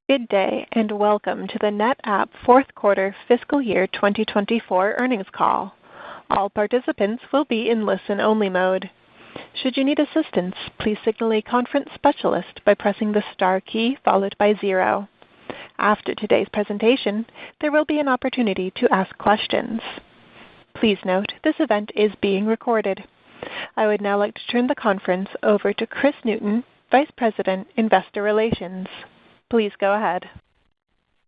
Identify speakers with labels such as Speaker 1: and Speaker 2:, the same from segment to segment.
Speaker 1: Good day, and welcome to the NetApp fourth quarter fiscal year 2024 earnings call. All participants will be in listen-only mode. Should you need assistance, please signal a conference specialist by pressing the star key followed by 0. After today's presentation, there will be an opportunity to ask questions. Please note, this event is being recorded. I would now like to turn the conference over to Chris Newton, Vice President, Investor Relations. Please go ahead.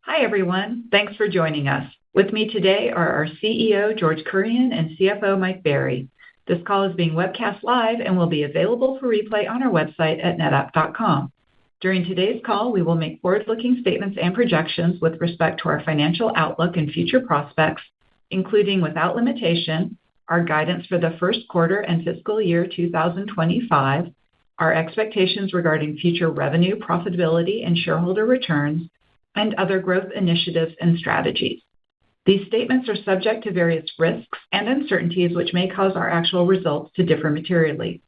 Speaker 2: Hi, everyone. Thanks for joining us. With me today are our CEO, George Kurian, and CFO, Mike Berry. This call is being webcast live and will be available for replay on our website at netapp.com. During today's call, we will make forward-looking statements and projections with respect to our financial outlook and future prospects, including, without limitation, our guidance for the first quarter and fiscal year 2025, our expectations regarding future revenue, profitability, and shareholder returns, and other growth initiatives and strategies. These statements are subject to various risks and uncertainties which may cause our actual results to differ materially.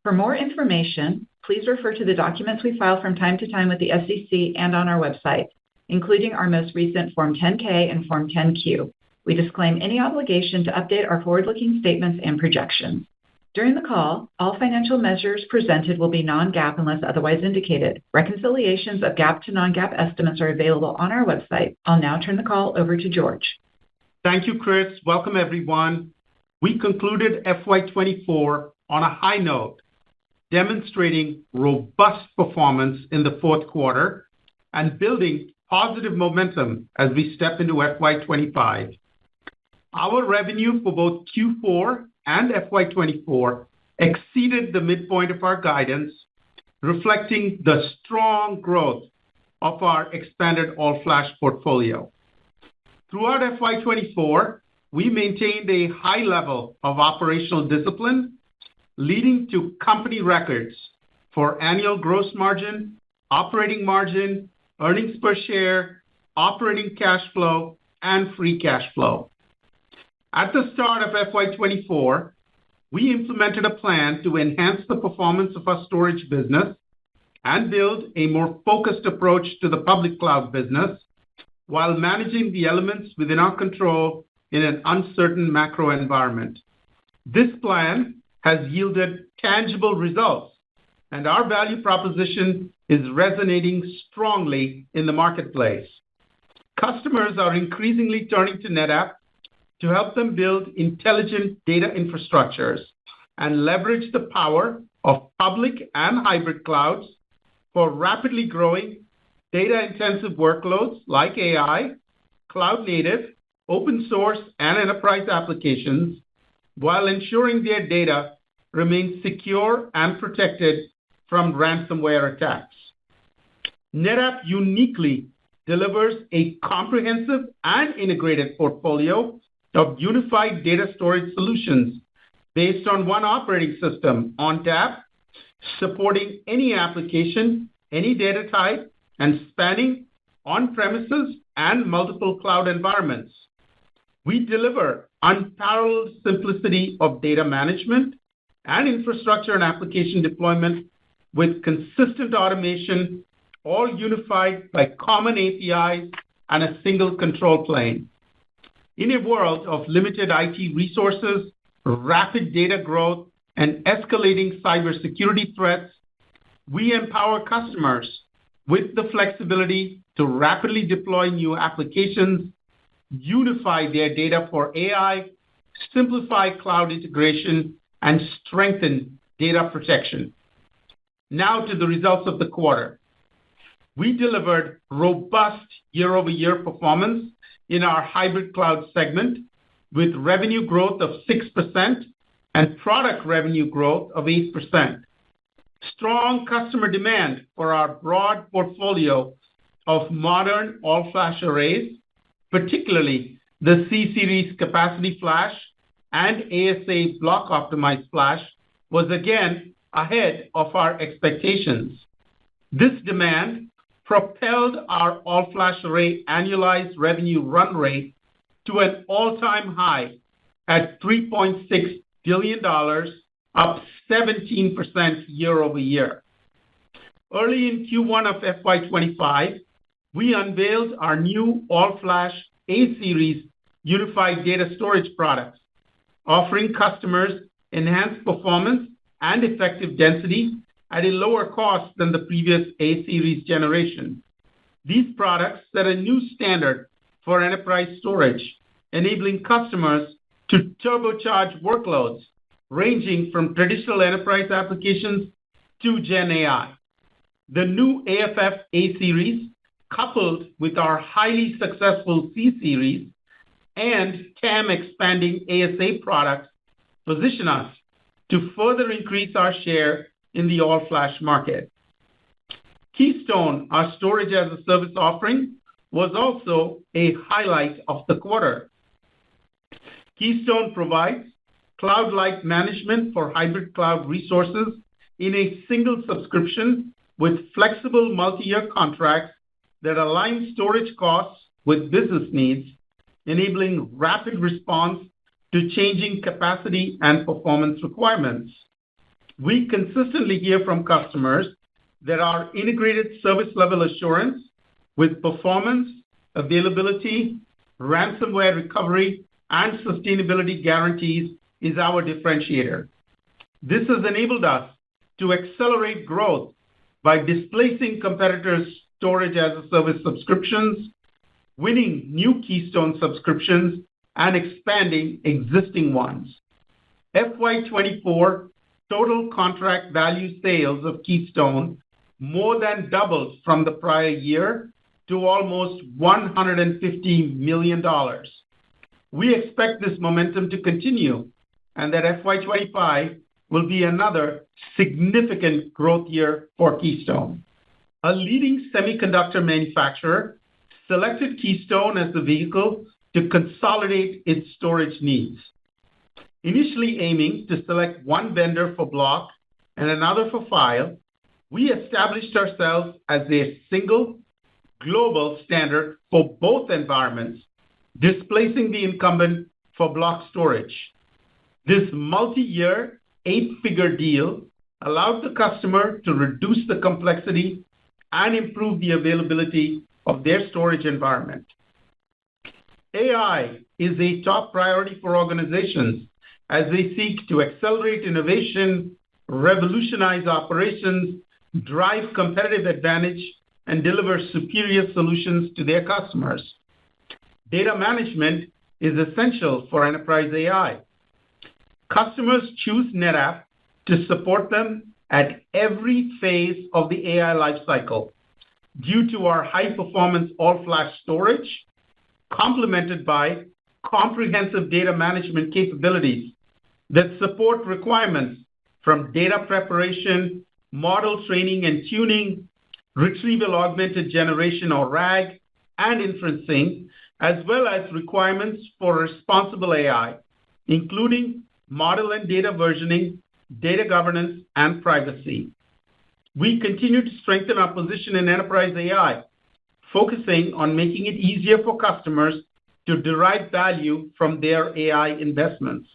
Speaker 2: For more information, please refer to the documents we file from time to time with the SEC and on our website, including our most recent Form 10-K and Form 10-Q. We disclaim any obligation to update our forward-looking statements and projections. During the call, all financial measures presented will be non-GAAP unless otherwise indicated. Reconciliations of GAAP to non-GAAP estimates are available on our website. I'll now turn the call over to George.
Speaker 3: Thank you, Chris. Welcome, everyone. We concluded FY24 on a high note, demonstrating robust performance in the fourth quarter and building positive momentum as we step into FY25. Our revenue for both Q4 and FY24 exceeded the midpoint of our guidance, reflecting the strong growth of our expanded all-flash portfolio. Throughout FY24, we maintained a high level of operational discipline, leading to company records for annual gross margin, operating margin, earnings per share, operating cash flow, and free cash flow. At the start of FY24, we implemented a plan to enhance the performance of our storage business and build a more focused approach to the public cloud business while managing the elements within our control in an uncertain macro environment. This plan has yielded tangible results, and our value proposition is resonating strongly in the marketplace. Customers are increasingly turning to NetApp to help them build intelligent data infrastructures and leverage the power of public and hybrid clouds for rapidly growing data-intensive workloads like AI, cloud-native, open-source, and enterprise applications, while ensuring their data remains secure and protected from ransomware attacks. NetApp uniquely delivers a comprehensive and integrated portfolio of unified data storage solutions based on one operating system, ONTAP, supporting any application, any data type, and spanning on-premises and multiple cloud environments. We deliver unparalleled simplicity of data management and infrastructure and application deployment with consistent automation, all unified by common APIs and a single control plane. In a world of limited IT resources, rapid data growth, and escalating cybersecurity threats, we empower customers with the flexibility to rapidly deploy new applications, unify their data for AI, simplify cloud integration, and strengthen data protection. Now to the results of the quarter. We delivered robust year-over-year performance in our hybrid cloud segment, with revenue growth of 6% and product revenue growth of 8%. Strong customer demand for our broad portfolio of modern all-flash arrays, particularly the C-Series capacity flash and ASA block-optimized flash, was again ahead of our expectations. This demand propelled our all-flash array annualized revenue run rate to an all-time high at $3.6 billion, up 17% year over year. Early in Q1 of FY25, we unveiled our new all-flash A-Series unified data storage products, offering customers enhanced performance and effective density at a lower cost than the previous A-Series generation. These products set a new standard for enterprise storage, enabling customers to turbocharge workloads ranging from traditional enterprise applications to Gen AI. The new AFF A-Series, coupled with our highly successful C-Series and TAM-expanding ASA products, position us to further increase our share in the all-flash market. Keystone, our storage-as-a-service offering, was also a highlight of the quarter. Keystone provides cloud-like management for hybrid cloud resources in a single subscription with flexible multi-year contracts that align storage costs with business needs, enabling rapid response to changing capacity and performance requirements. We consistently hear from customers that our integrated service level assurance with performance, availability, ransomware recovery, and sustainability guarantees is our differentiator. This has enabled us to accelerate growth by displacing competitors' storage-as-a-service subscriptions, winning new Keystone subscriptions, and expanding existing ones. FY24 total contract value sales of Keystone more than doubled from the prior year to almost $150 million. We expect this momentum to continue and that FY25 will be another significant growth year for Keystone. A leading semiconductor manufacturer selected Keystone as the vehicle to consolidate its storage needs. Initially aiming to select one vendor for block and another for file, we established ourselves as a single global standard for both environments, displacing the incumbent for block storage. This multi-year, 8-figure deal allowed the customer to reduce the complexity and improve the availability of their storage environment. AI is a top priority for organizations as they seek to accelerate innovation, revolutionize operations, drive competitive advantage, and deliver superior solutions to their customers. Data management is essential for enterprise AI. Customers choose NetApp to support them at every phase of the AI lifecycle due to our high-performance all-flash storage, complemented by comprehensive data management capabilities that support requirements from data preparation, model training and tuning, retrieval augmented generation or RAG, and inferencing, as well as requirements for responsible AI, including model and data versioning, data governance, and privacy. We continue to strengthen our position in enterprise AI, focusing on making it easier for customers to derive value from their AI investments.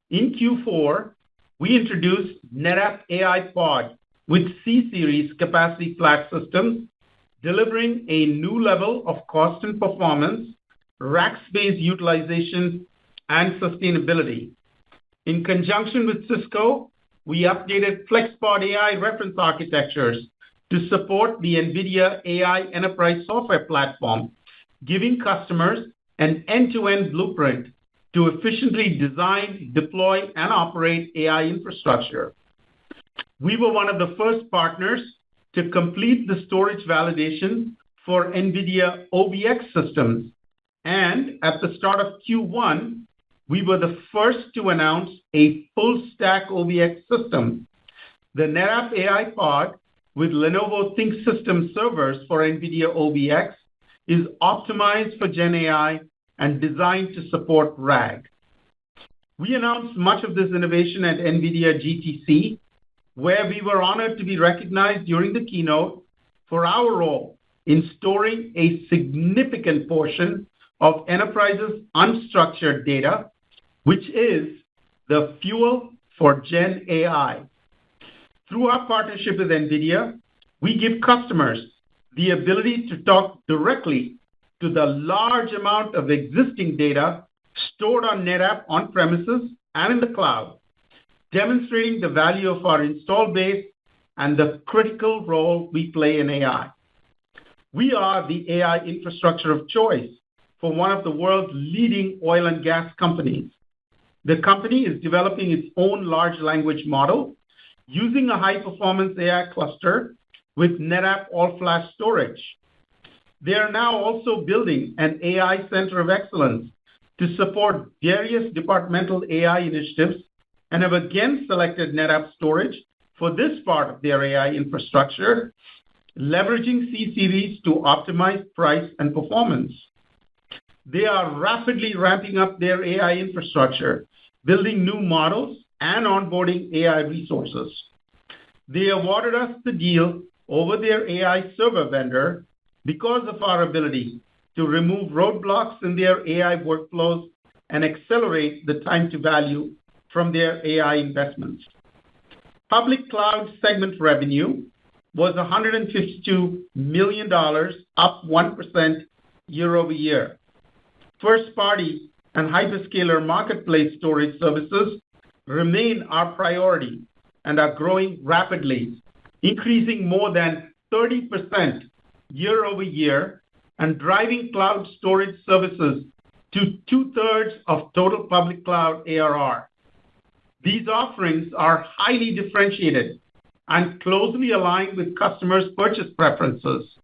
Speaker 3: In Q4, we introduced NetApp AI Pod with C-Series capacity flash systems, delivering a new level of cost and performance, rack space utilization, and sustainability. In conjunction with Cisco, we updated FlexPod AI reference architectures to support the NVIDIA AI Enterprise Software Platform, giving customers an end-to-end blueprint to efficiently design, deploy, and operate AI infrastructure. We were one of the first partners to complete the storage validation for NVIDIA OVX systems, and at the start of Q1, we were the first to announce a full-stack OVX system. The NetApp AI Pod with Lenovo ThinkSystem servers for NVIDIA OVX is optimized for Gen AI and designed to support RAG. We announced much of this innovation at NVIDIA GTC, where we were honored to be recognized during the keynote for our role in storing a significant portion of enterprises' unstructured data, which is the fuel for Gen AI. Through our partnership with NVIDIA, we give customers the ability to talk directly to the large amount of existing data stored on NetApp on-premises and in the cloud, demonstrating the value of our install base and the critical role we play in AI. We are the AI infrastructure of choice for one of the world's leading oil and gas companies. The company is developing its own large language model using a high-performance AI cluster with NetApp all-flash storage. They are now also building an AI center of excellence to support various departmental AI initiatives and have again selected NetApp storage for this part of their AI infrastructure, leveraging C-Series to optimize price and performance. They are rapidly ramping up their AI infrastructure, building new models and onboarding AI resources. They awarded us the deal over their AI server vendor because of our ability to remove roadblocks in their AI workflows and accelerate the time to value from their AI investments. Public cloud segment revenue was $152 million, up 1% year-over-year. First-party and hyperscaler marketplace storage services remain our priority and are growing rapidly, increasing more than 30% year-over-year and driving cloud storage services to 2/3 of total public cloud ARR. These offerings are highly differentiated and closely aligned with customers' purchase preferences.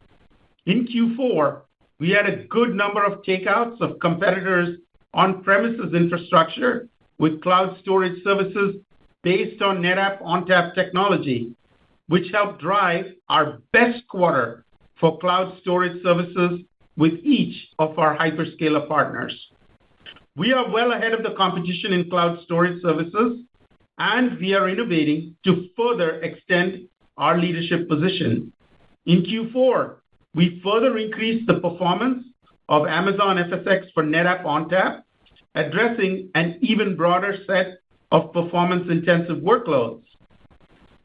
Speaker 3: In Q4, we had a good number of takeouts of competitors' on-premises infrastructure with cloud storage services based on NetApp ONTAP technology, which helped drive our best quarter for cloud storage services with each of our hyperscaler partners. We are well ahead of the competition in cloud storage services, and we are innovating to further extend our leadership position. In Q4, we further increased the performance of Amazon FSx for NetApp ONTAP, addressing an even broader set of performance-intensive workloads.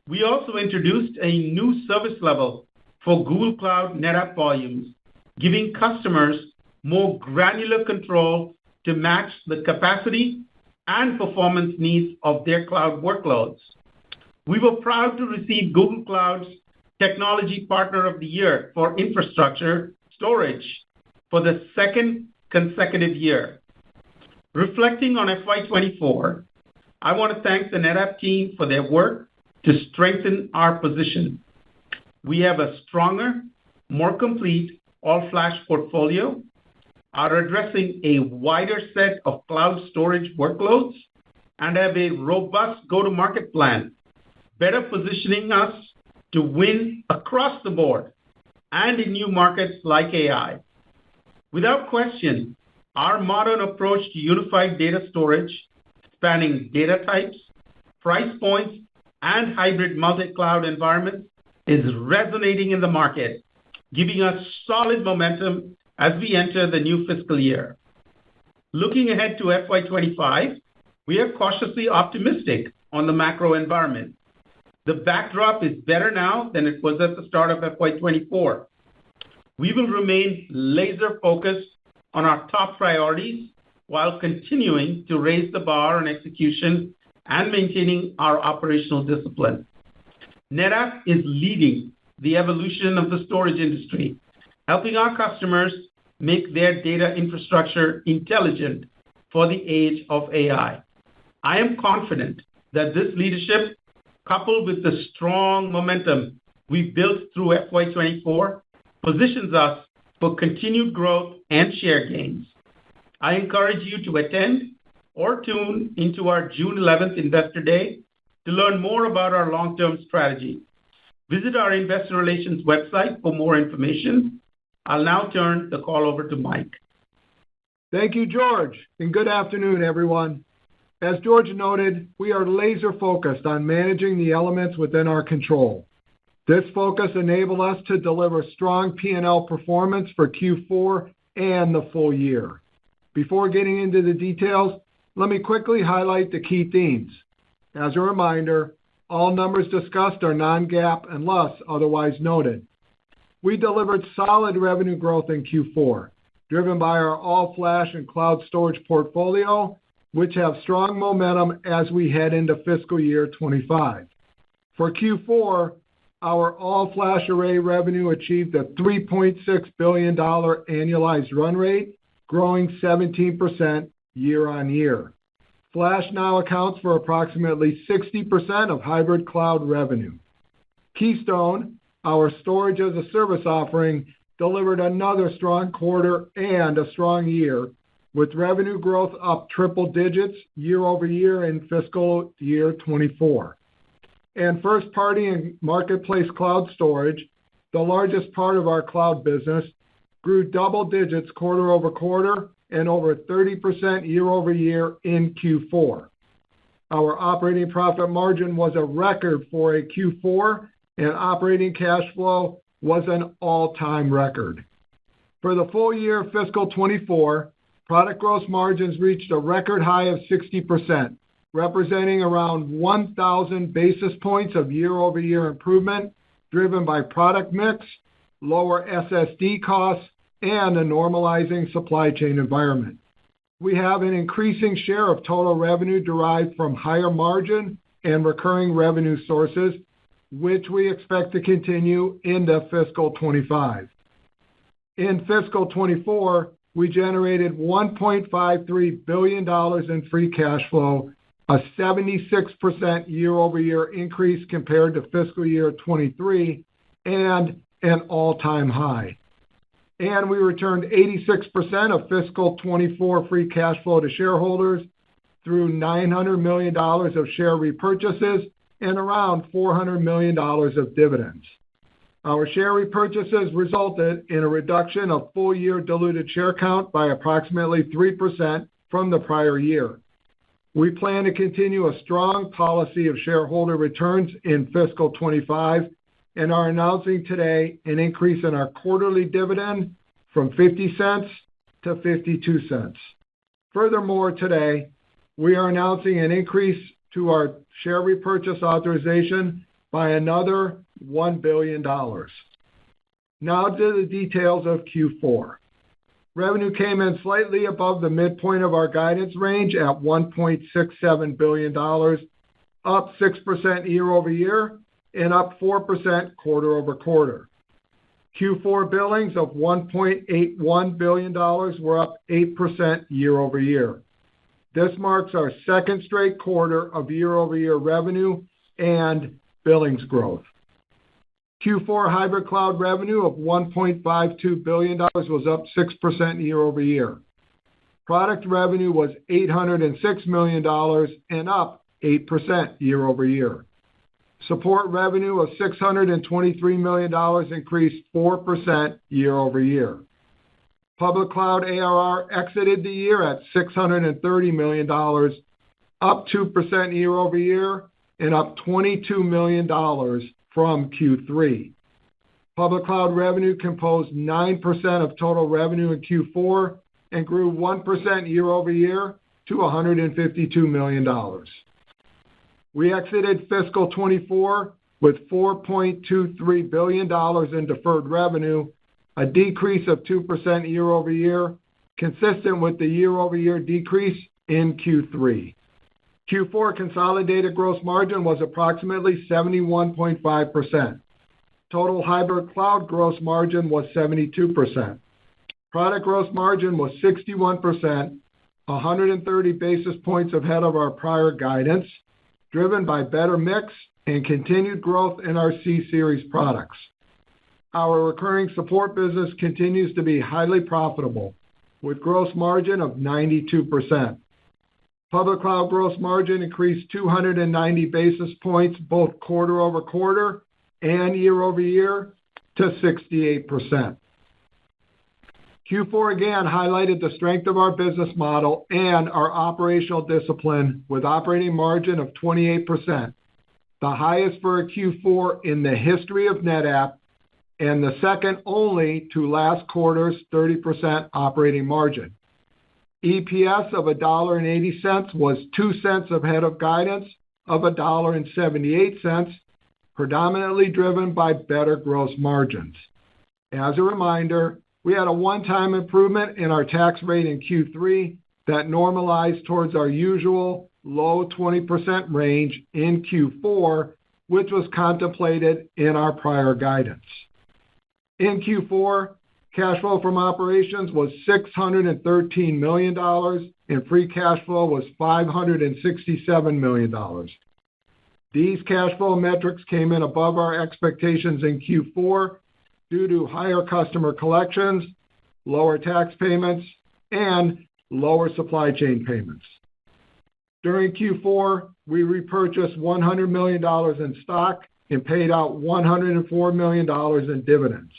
Speaker 3: We also introduced a new service level for Google Cloud NetApp Volumes, giving customers more granular control to match the capacity and performance needs of their cloud workloads. We were proud to receive Google Cloud's Technology Partner of the Year for infrastructure storage for the second consecutive year. Reflecting on FY24, I want to thank the NetApp team for their work to strengthen our position. We have a stronger, more complete all-flash portfolio, are addressing a wider set of cloud storage workloads, and have a robust go-to-market plan, better positioning us to win across the board and in new markets like AI. Without question, our modern approach to unified data storage, spanning data types, price points, and hybrid multi-cloud environments, is resonating in the market, giving us solid momentum as we enter the new fiscal year. Looking ahead to FY25, we are cautiously optimistic on the macro environment. The backdrop is better now than it was at the start of FY24. We will remain laser-focused on our top priorities while continuing to raise the bar on execution and maintaining our operational discipline. NetApp is leading the evolution of the storage industry, helping our customers make their data infrastructure intelligent for the age of AI. I am confident that this leadership, coupled with the strong momentum we've built through FY24, positions us for continued growth and share gains. I encourage you to attend or tune into our June 11th Investor Day to learn more about our long-term strategy. Visit our investor relations website for more information. I'll now turn the call over to Mike.
Speaker 4: Thank you, George, and good afternoon, everyone. As George noted, we are laser-focused on managing the elements within our control. This focus enabled us to deliver strong P&L performance for Q4 and the full year. Before getting into the details, let me quickly highlight the key themes. As a reminder, all numbers discussed are non-GAAP unless otherwise noted. we delivered solid revenue growth in Q4, driven by our all-flash and cloud storage portfolio, which have strong momentum as we head into fiscal year 25. For Q4, our all-flash array revenue achieved a $3.6 billion annualized run rate, growing 17% year-on-year. Flash now accounts for approximately 60% of hybrid cloud revenue. Keystone, our storage-as-a-service offering, delivered another strong quarter and a strong year, with revenue growth up triple digits year-over-year in fiscal year 24. And first-party and marketplace cloud storage, the largest part of our cloud business, grew double digits quarter-over-quarter and over 30% year-over-year in Q4. Our operating profit margin was a record for a Q4, and operating cash flow was an all-time record. For the full year of fiscal 24, product gross margins reached a record high of 60%, representing around 1,000 basis points of year-over-year improvement, driven by product mix, lower SSD costs, and a normalizing supply chain environment. We have an increasing share of total revenue derived from higher margin and recurring revenue sources, which we expect to continue into fiscal 25. In fiscal 24, we generated $1.53 billion in free cash flow, a 76% year-over-year increase compared to fiscal year 23, and an all-time high. And we returned 86% of fiscal 24 free cash flow to shareholders through $900 million of share repurchases and around $400 million of dividends. Our share repurchases resulted in a reduction of full-year diluted share count by approximately 3% from the prior year. We plan to continue a strong policy of shareholder returns in fiscal 25 and are announcing today an increase in our quarterly dividend from 50 cents to 52 cents. Furthermore, today, we are announcing an increase to our share repurchase authorization by another $1 billion. Now to the details of Q4. Revenue came in slightly above the midpoint of our guidance range at $1.67 billion, up 6% year-over-year and up 4% quarter-over-quarter. Q4 billings of $1.81 billion were up 8% year-over-year. This marks our second straight quarter of year-over-year revenue and billings growth. Q4 hybrid cloud revenue of $1.52 billion was up 6% year-over-year. Product revenue was $806 million and up 8% year-over-year. Support revenue of $623 million increased 4% year-over-year. Public cloud ARR exited the year at $630 million, up 2% year-over-year and up $22 million from Q3. Public cloud revenue composed 9% of total revenue in Q4 and grew 1% year-over-year to $152 million. We exited fiscal 24 with $4.23 billion in deferred revenue, a decrease of 2% year-over-year, consistent with the year-over-year decrease in Q3. Q4 consolidated gross margin was approximately 71.5%. Total hybrid cloud gross margin was 72%. Product gross margin was 61%, 130 basis points ahead of our prior guidance, driven by better mix and continued growth in our C-Series products. Our recurring support business continues to be highly profitable, with gross margin of 92%. Public cloud gross margin increased 290 basis points both quarter-over-quarter and year-over-year to 68%. Q4 again highlighted the strength of our business model and our operational discipline with operating margin of 28%, the highest for a Q4 in the history of NetApp, and the second only to last quarter's 30% operating margin. EPS of $1.80 was 2 cents ahead of guidance of $1.78, predominantly driven by better gross margins. As a reminder, we had a one-time improvement in our tax rate in Q3 that normalized towards our usual low 20% range in Q4, which was contemplated in our prior guidance. In Q4, cash flow from operations was $613 million, and free cash flow was $567 million. These cash flow metrics came in above our expectations in Q4 due to higher customer collections, lower tax payments, and lower supply chain payments. During Q4, we repurchased $100 million in stock and paid out $104 million in dividends.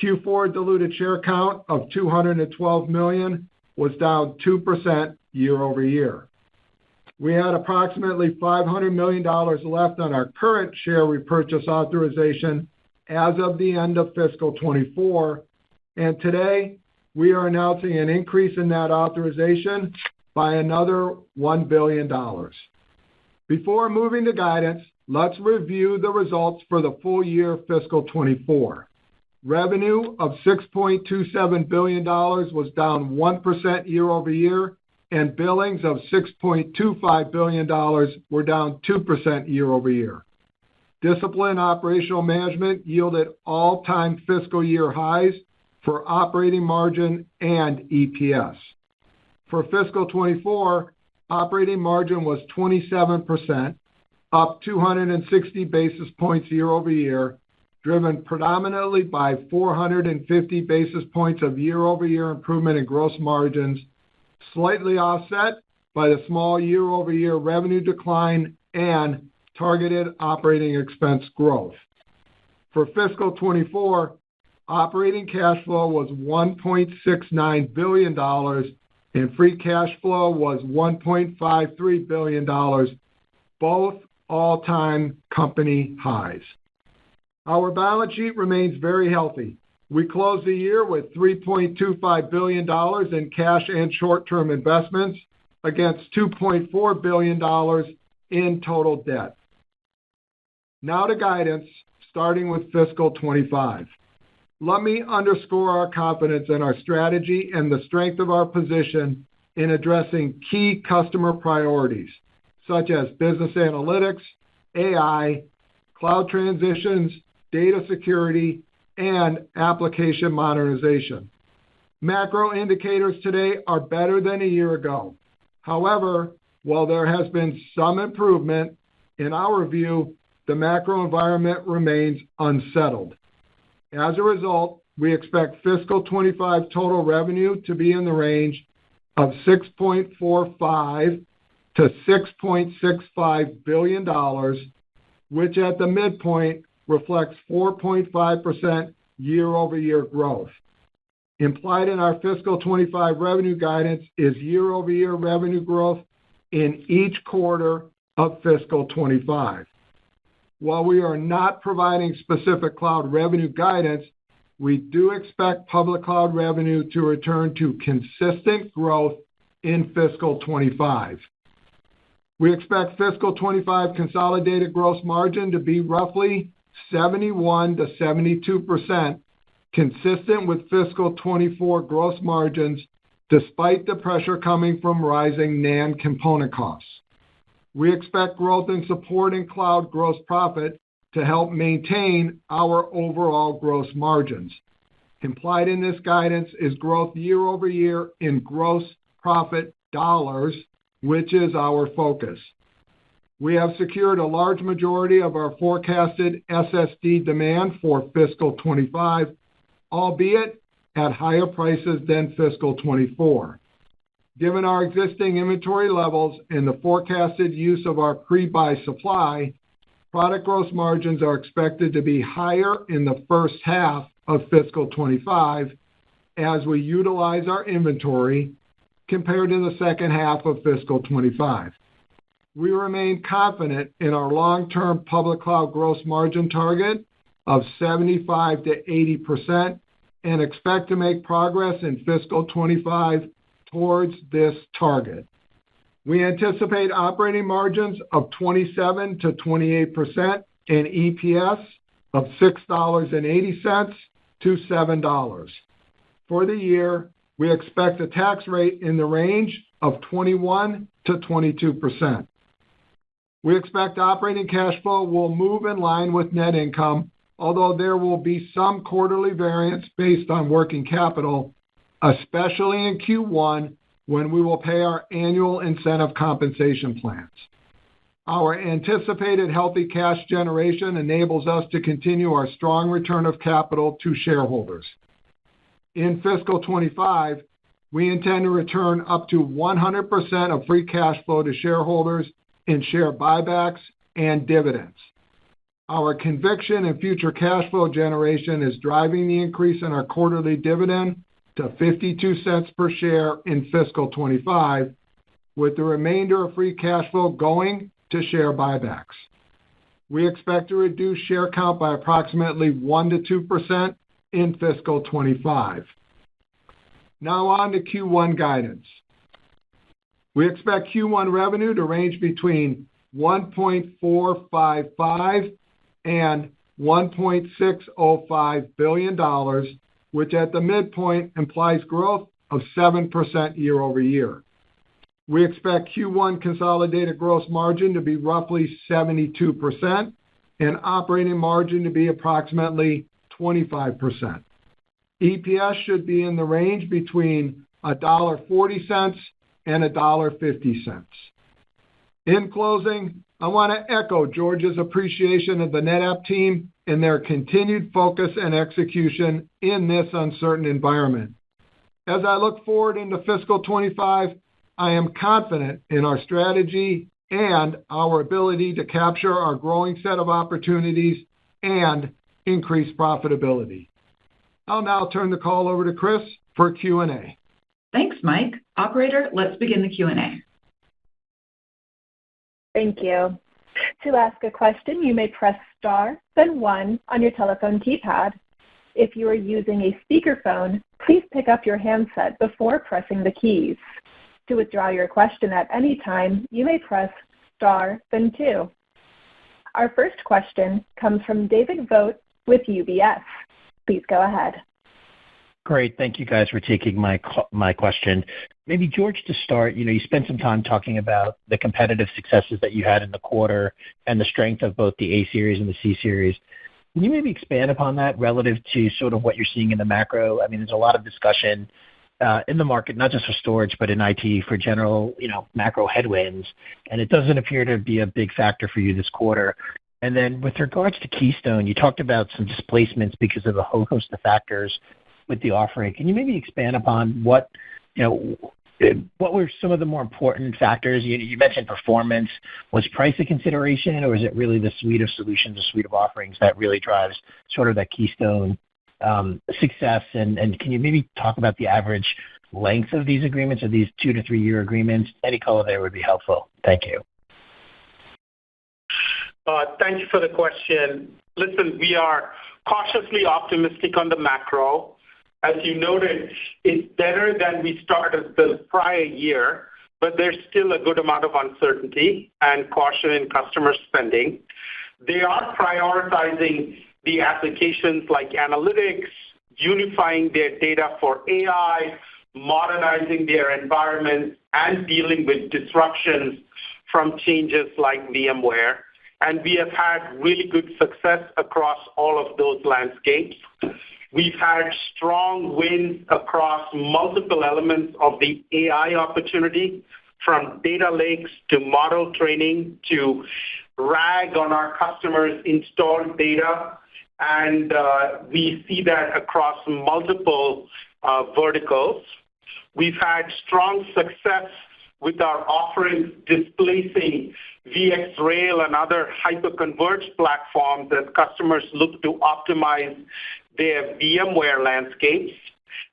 Speaker 4: Q4 diluted share count of 212 million was down 2% year-over-year. We had approximately $500 million left on our current share repurchase authorization as of the end of fiscal 24, and today we are announcing an increase in that authorization by another $1 billion. Before moving to guidance, let's review the results for the full year fiscal 24. Revenue of $6.27 billion was down 1% year-over-year, and billings of $6.25 billion were down 2% year-over-year. Disciplined operational management yielded all-time fiscal year highs for operating margin and EPS. For fiscal 24, operating margin was 27%, up 260 basis points year-over-year, driven predominantly by 450 basis points of year-over-year improvement in gross margins, slightly offset by the small year-over-year revenue decline and targeted operating expense growth. For fiscal 24, operating cash flow was $1.69 billion, and free cash flow was $1.53 billion, both all-time company highs. Our balance sheet remains very healthy. We closed the year with $3.25 billion in cash and short-term investments against $2.4 billion in total debt. Now to guidance, starting with fiscal 25. Let me underscore our confidence in our strategy and the strength of our position in addressing key customer priorities, such as business analytics, AI, cloud transitions, data security, and application modernization. Macro indicators today are better than a year ago. However, while there has been some improvement, in our view, the macro environment remains unsettled. As a result, we expect fiscal 25 total revenue to be in the range of $6.45 to $6.65 billion, which at the midpoint reflects 4.5% year-over-year growth. Implied in our fiscal 25 revenue guidance is year-over-year revenue growth in each quarter of fiscal 25. While we are not providing specific cloud revenue guidance, we do expect public cloud revenue to return to consistent growth in fiscal 25. We expect fiscal 25 consolidated gross margin to be roughly 71 to 72%, consistent with fiscal 24 gross margins, despite the pressure coming from rising NAND component costs. We expect growth in support and cloud gross profit to help maintain our overall gross margins. Implied in this guidance is growth year-over-year in gross profit dollars, which is our focus. We have secured a large majority of our forecasted SSD demand for fiscal 25, albeit at higher prices than fiscal 24. Given our existing inventory levels and the forecasted use of our pre-buy supply, product gross margins are expected to be higher in the first half of fiscal 25 as we utilize our inventory compared to the second half of fiscal 25. We remain confident in our long-term public cloud gross margin target of 75 to 80% and expect to make progress in fiscal 25 towards this target. We anticipate operating margins of 27 to 28% and EPS of $6.80 to $7. For the year, we expect a tax rate in the range of 21 to 22%. We expect operating cash flow will move in line with net income, although there will be some quarterly variance based on working capital, especially in Q1 when we will pay our annual incentive compensation plans. Our anticipated healthy cash generation enables us to continue our strong return of capital to shareholders. In fiscal 25, we intend to return up to 100% of free cash flow to shareholders in share buybacks and dividends. Our conviction in future cash flow generation is driving the increase in our quarterly dividend to 52 cents per share in fiscal 25, with the remainder of free cash flow going to share buybacks. We expect to reduce share count by approximately 1 to 2% in fiscal 25. Now on to Q1 guidance. We expect Q1 revenue to range between $1.455 and $1.605 billion, which at the midpoint implies growth of 7% year over year. We expect Q1 consolidated gross margin to be roughly 72% and operating margin to be approximately 25%. EPS should be in the range between $1.40 and $1.50. In closing, I want to echo George's appreciation of the NetApp team and their continued focus and execution in this uncertain environment. As I look forward into fiscal 25, I am confident in our strategy and our ability to capture our growing set of opportunities and increase profitability. I'll now turn the call over to Chris for Q&A.
Speaker 2: Thanks, Mike. Operator, let's begin the Q&A.
Speaker 1: Thank you. To ask a question, you may press star, then 1 on your telephone keypad. If you are using a speakerphone, please pick up your handset before pressing the keys. To withdraw your question at any time, you may press star, then 2. Our first question comes from David Vogt with UBS. Please go ahead.
Speaker 5: Great. Thank you guys for taking my question. Maybe George, to start, you spent some time talking about the competitive successes that you had in the quarter and the strength of both the A series and the C series. Can you maybe expand upon that relative to sort of what you're seeing in the macro? I mean, there's a lot of discussion in the market, not just for storage, but in IT for general, macro headwinds, and it doesn't appear to be a big factor for you this quarter. And then with regards to Keystone, you talked about some displacements because of a whole host of factors with the offering. Can you maybe expand upon what were some of the more important factors? You mentioned performance. Was price a consideration, or is it really the suite of solutions, the suite of offerings that really drives sort of that Keystone success? And can you maybe talk about the average length of these agreements, of these 2 to 3 year agreements? Any color there would be helpful. Thank you.
Speaker 3: Thank you for the question. Listen, we are cautiously optimistic on the macro. As you noted, it's better than we started the prior year, but there's still a good amount of uncertainty and caution in customer spending. They are prioritizing the applications like analytics, unifying their data for AI, modernizing their environments, and dealing with disruptions from changes like VMware. And we have had really good success across all of those landscapes. We've had strong wins across multiple elements of the AI opportunity, from data lakes to model training to RAG on our customers' installed data. And we see that across multiple verticals. We've had strong success with our offerings displacing VxRail and other hyper-converged platforms as customers look to optimize their VMware landscapes.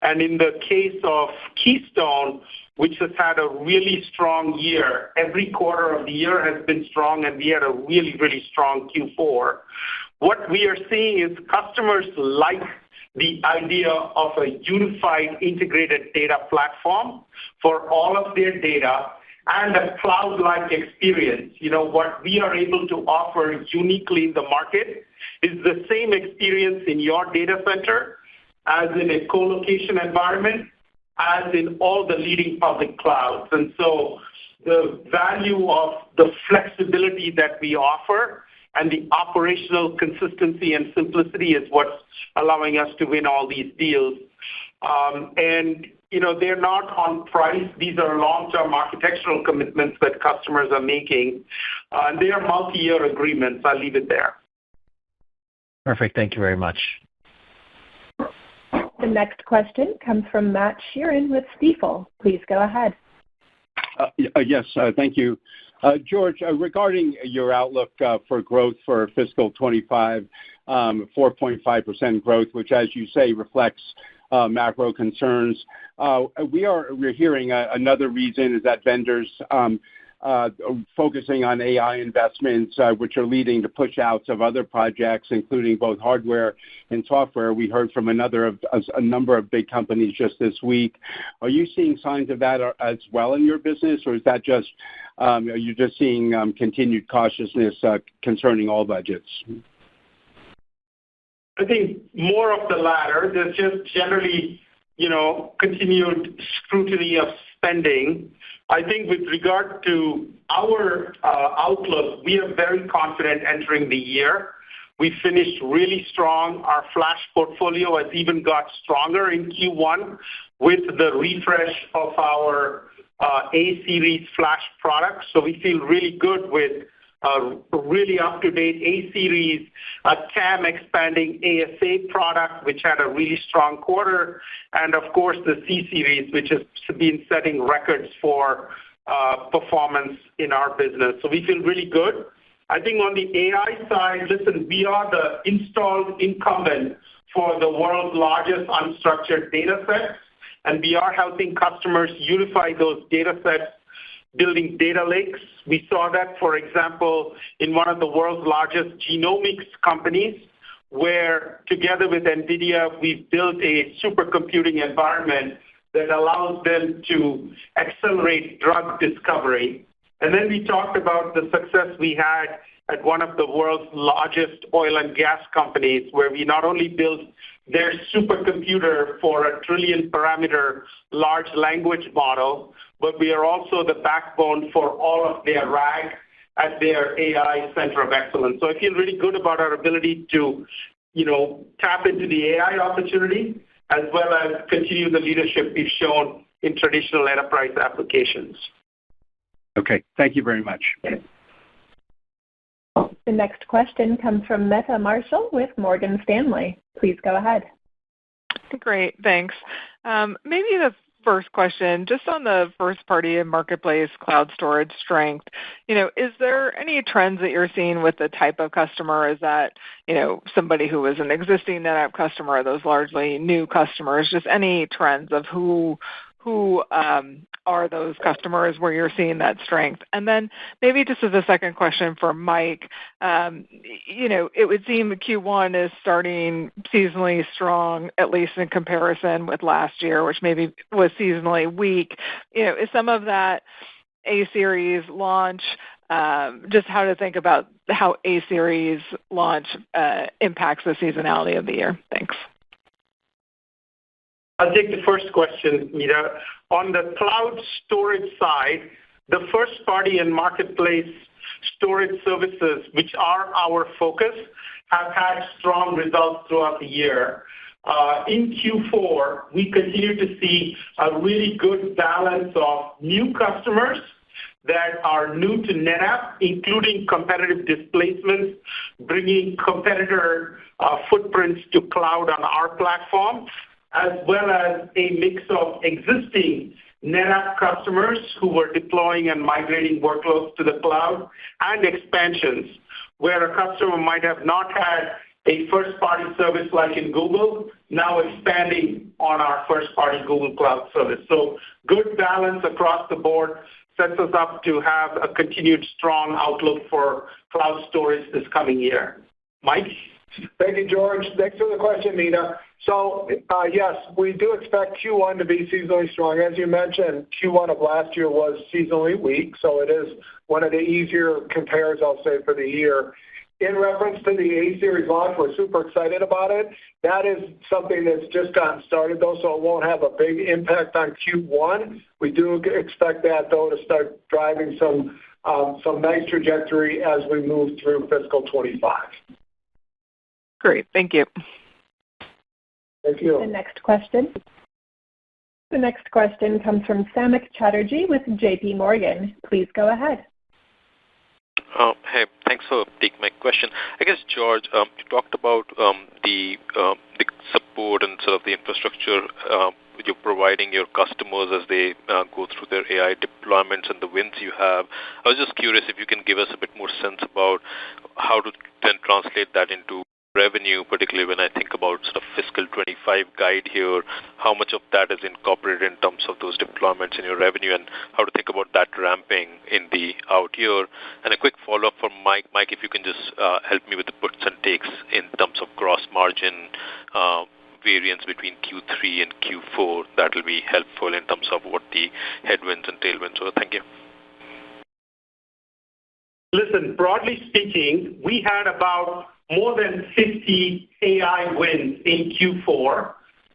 Speaker 3: And in the case of Keystone, which has had a really strong year, every quarter of the year has been strong, and we had a really, really strong Q4. What we are seeing is customers like the idea of a unified integrated data platform for all of their data and a cloud-like experience. What we are able to offer uniquely in the market is the same experience in your data center as in a co-location environment, as in all the leading public clouds. And so the value of the flexibility that we offer and the operational consistency and simplicity is what's allowing us to win all these deals. They're not on price. These are long-term architectural commitments that customers are making. And they are multi-year agreements. I'll leave it there.
Speaker 5: Perfect. Thank you very much.
Speaker 1: The next question comes from Matt Sheerin with Stifel. Please go ahead.
Speaker 6: Yes, thank you. George, regarding your outlook for growth for fiscal 25, 4.5% growth, which, as you say, reflects macro concerns. We're hearing another reason is that vendors focusing on AI investments, which are leading to push-outs of other projects, including both hardware and software. We heard from a number of big companies just this week. Are you seeing signs of that as well in your business, or is that just are you just seeing continued cautiousness concerning all budgets?
Speaker 3: I think more of the latter. There's just generally, continued scrutiny of spending. I think with regard to our outlook, we are very confident entering the year. We finished really strong. Our flash portfolio has even got stronger in Q1 with the refresh of our A-Series flash products. So we feel really good with really up-to-date A-Series, a TAM expanding ASA product, which had a really strong quarter, and of course the C-Series, which has been setting records for performance in our business. So we feel really good. I think on the AI side, listen, we are the installed incumbent for the world's largest unstructured data sets, and we are helping customers unify those data sets, building data lakes. We saw that, for example, in one of the world's largest genomics companies, where together with NVIDIA, we've built a supercomputing environment that allows them to accelerate drug discovery. And then we talked about the success we had at one of the world's largest oil and gas companies, where we not only built their supercomputer for a trillion parameter large language model, but we are also the backbone for all of their RAG at their AI center of excellence. So I feel really good about our ability to, tap into the AI opportunity as well as continue the leadership we've shown in traditional enterprise applications.
Speaker 6: Okay, thank you very much.
Speaker 1: The next question comes from Meta Marshall with Morgan Stanley. Please go ahead.
Speaker 7: Great, thanks. Maybe the first question, just on the first-party and marketplace cloud storage strength, is there any trends that you're seeing with the type of customer? Is that, somebody who is an existing NetApp customer, or those largely new customers? Just any trends of who are those customers where you're seeing that strength? And then maybe just as a second question for Mike, it would seem that Q1 is starting seasonally strong, at least in comparison with last year, which maybe was seasonally weak. Is some of that A-Series launch, just how to think about how A-Series launch impacts the seasonality of the year? Thanks.
Speaker 3: I'll take the first question, Meta. On the cloud storage side, the first-party and marketplace storage services, which are our focus, have had strong results throughout the year. In Q4, we continue to see a really good balance of new customers that are new to NetApp, including competitive displacements, bringing competitor footprints to cloud on our platform, as well as a mix of existing NetApp customers who were deploying and migrating workloads to the cloud, and expansions, where a customer might have not had a first-party service like in Google, now expanding on our first-party Google Cloud service. So good balance across the board sets us up to have a continued strong outlook for cloud storage this coming year. Mike?
Speaker 4: Thank you, George. Thanks for the question, Meta. So, yes, we do expect Q1 to be seasonally strong. As you mentioned, Q1 of last year was seasonally weak, so it is one of the easier compares, I'll say, for the year. in reference to the A-Series launch, we're super excited about it. That is something that's just gotten started, though, so it won't have a big impact on Q1. We do expect that, though, to start driving some nice trajectory as we move through fiscal 25.
Speaker 7: Great. Thank you.
Speaker 4: Thank you.
Speaker 1: The next question comes from Samik Chatterjee with J.P. Morgan. Please go ahead.
Speaker 8: Hey, thanks for taking my question. I guess, George, you talked about the support and sort of the infrastructure you're providing your customers as they go through their AI deployments and the wins you have. I was just curious if you can give us a bit more sense about how to then translate that into revenue, particularly when I think about sort of fiscal 25 guide here, how much of that is incorporated in terms of those deployments in your revenue, and how to think about that ramping in the out year. And a quick follow-up for Mike. Mike, if you can just help me with the puts and takes in terms of gross margin variance between Q3 and Q4, that will be helpful in terms of what the headwinds and tailwinds were. Thank you.
Speaker 3: Listen, broadly speaking, we had about more than 50 AI wins in Q4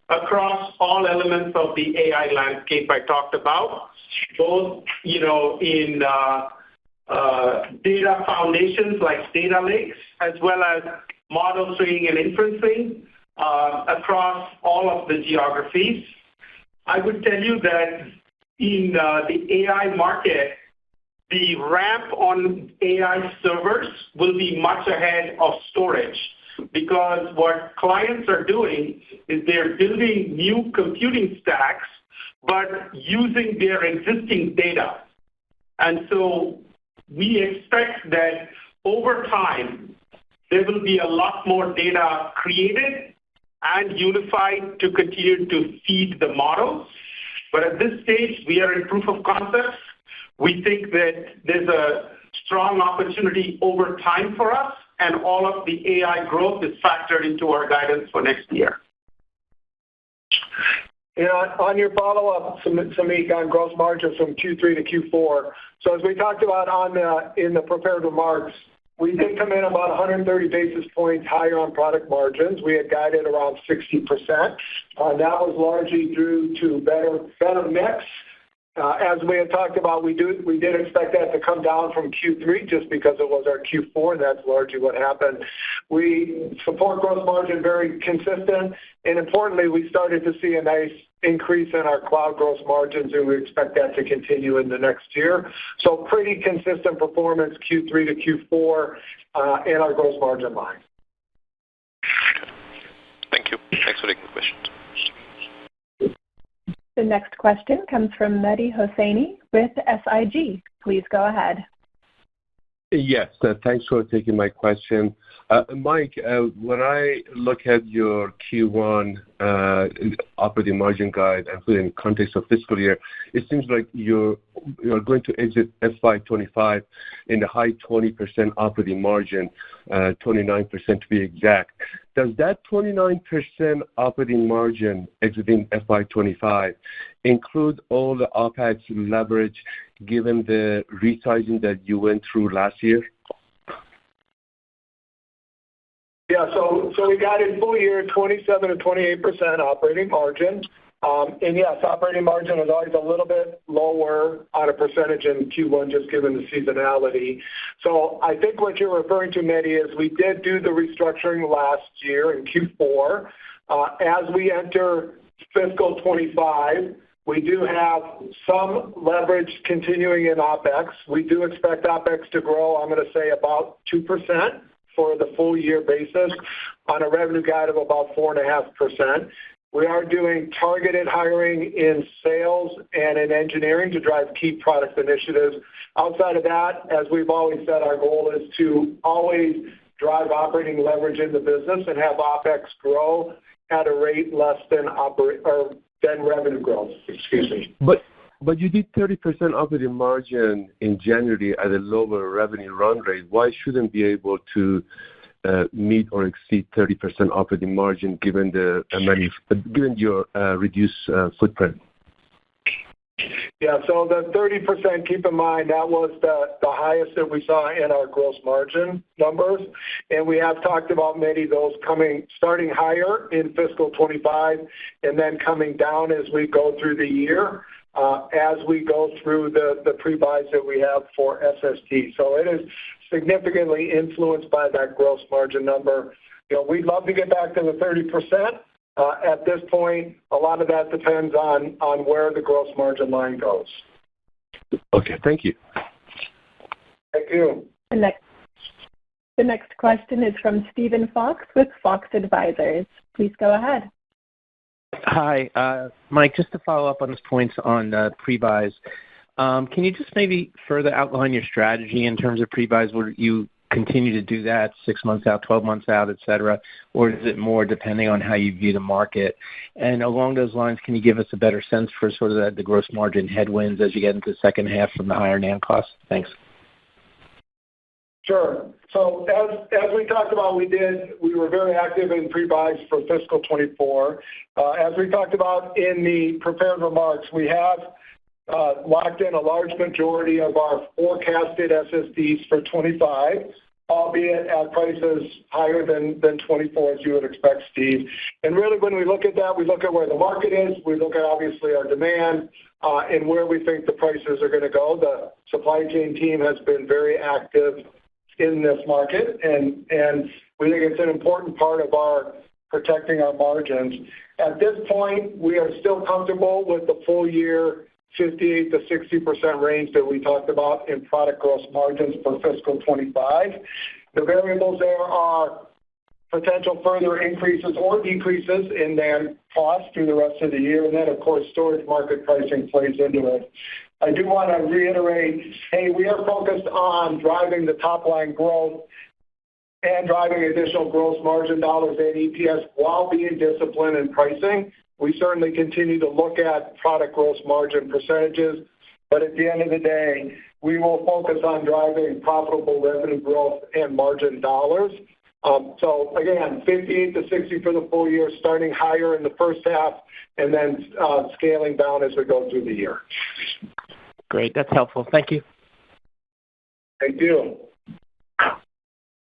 Speaker 3: across all elements of the AI landscape I talked about, both, in data foundations like data lakes, as well as model training and inferencing across all of the geographies. I would tell you that in the AI market, the ramp on AI servers will be much ahead of storage, because what clients are doing is they're building new computing stacks, but using their existing data. And so we expect that over time, there will be a lot more data created and unified to continue to feed the models. But at this stage, we are in proof of concepts. We think that there's a strong opportunity over time for us, and all of the AI growth is factored into our guidance for next year.
Speaker 4: On your follow-up, Samik, on gross margins from Q3 to Q4. So as we talked about in the prepared remarks, we did come in about 130 basis points higher on product margins. We had guided around 60%. That was largely due to better mix. As we had talked about, we did expect that to come down from Q3 just because it was our Q4, and that's largely what happened. We support gross margin very consistent, and importantly, we started to see a nice increase in our cloud gross margins, and we expect that to continue in the next year. So pretty consistent performance Q3 to Q4 in our gross margin line.
Speaker 8: Thank you. Thanks for taking the questions.
Speaker 1: The next question comes from Mehdi Hosseini with SIG. Please go ahead.
Speaker 9: Yes, thanks for taking my question. Mike, when I look at your Q1 operating margin guide and put it in context of fiscal year, it seems like you're going to exit FY25 in the high 20% operating margin, 29% to be exact. Does that 29% operating margin exiting FY25 include all the OpEx leverage given the resizing that you went through last year?
Speaker 4: Yeah, so we got in full year 27 to 28% operating margin. And yes, operating margin is always a little bit lower on a percentage in Q1 just given the seasonality. So I think what you're referring to, Mehdi, is we did do the restructuring last year in Q4. As we enter fiscal 25, we do have some leverage continuing in OpEx. We do expect OpEx to grow, I'm going to say, about 2% for the full year basis on a revenue guide of about 4.5%. We are doing targeted hiring in sales and in engineering to drive key product initiatives. Outside of that, as we've always said, our goal is to always drive operating leverage in the business and have OpEx grow at a rate less than revenue growth. Excuse me.
Speaker 9: But you did 30% operating margin in January at a lower revenue run rate. Why shouldn't be able to meet or exceed 30% operating margin given your reduced footprint?
Speaker 4: Yeah, so the 30%, keep in mind, that was the highest that we saw in our gross margin numbers. And we have talked about many of those starting higher in fiscal 25 and then coming down as we go through the year, as we go through the pre-buys that we have for SSD. So it is significantly influenced by that gross margin number. We'd love to get back to the 30%. At this point, a lot of that depends on where the gross margin line goes.
Speaker 9: Okay, thank you.
Speaker 4: Thank you.
Speaker 1: The next question is from Stephen Fox with Fox Advisors. Please go ahead.
Speaker 5: Hi, Mike, just to follow up on those points on pre-buys, can you just maybe further outline your strategy in terms of pre-buys? Will you continue to do that 6 months out, 12 months out, et cetera, or is it more depending on how you view the market? And along those lines, can you give us a better sense for sort of the gross margin headwinds as you get into the second half from the higher NAND costs? Thanks.
Speaker 4: Sure. So as we talked about, we were very active in pre-buys for fiscal 24. As we talked about in the prepared remarks, we have locked in a large majority of our forecasted SSDs for 25, albeit at prices higher than 24, as you would expect, Steve. And really, when we look at that, we look at where the market is, we look at, obviously, our demand, and where we think the prices are going to go. The supply chain team has been very active in this market, and we think it's an important part of our protecting our margins. At this point, we are still comfortable with the full year 58 to 60% range that we talked about in product gross margins for fiscal 25. The variables there are potential further increases or decreases in NAND costs through the rest of the year, and then, of course, storage market pricing plays into it. I do want to reiterate, hey, we are focused on driving the top-line growth and driving additional gross margin dollars and EPS while being disciplined in pricing. We certainly continue to look at product gross margin percentages, but at the end of the day, we will focus on driving profitable revenue growth and margin dollars. So again, 58 to 60 for the full year, starting higher in the first half, and then scaling down as we go through the year.
Speaker 5: Great, that's helpful. Thank you.
Speaker 4: Thank you.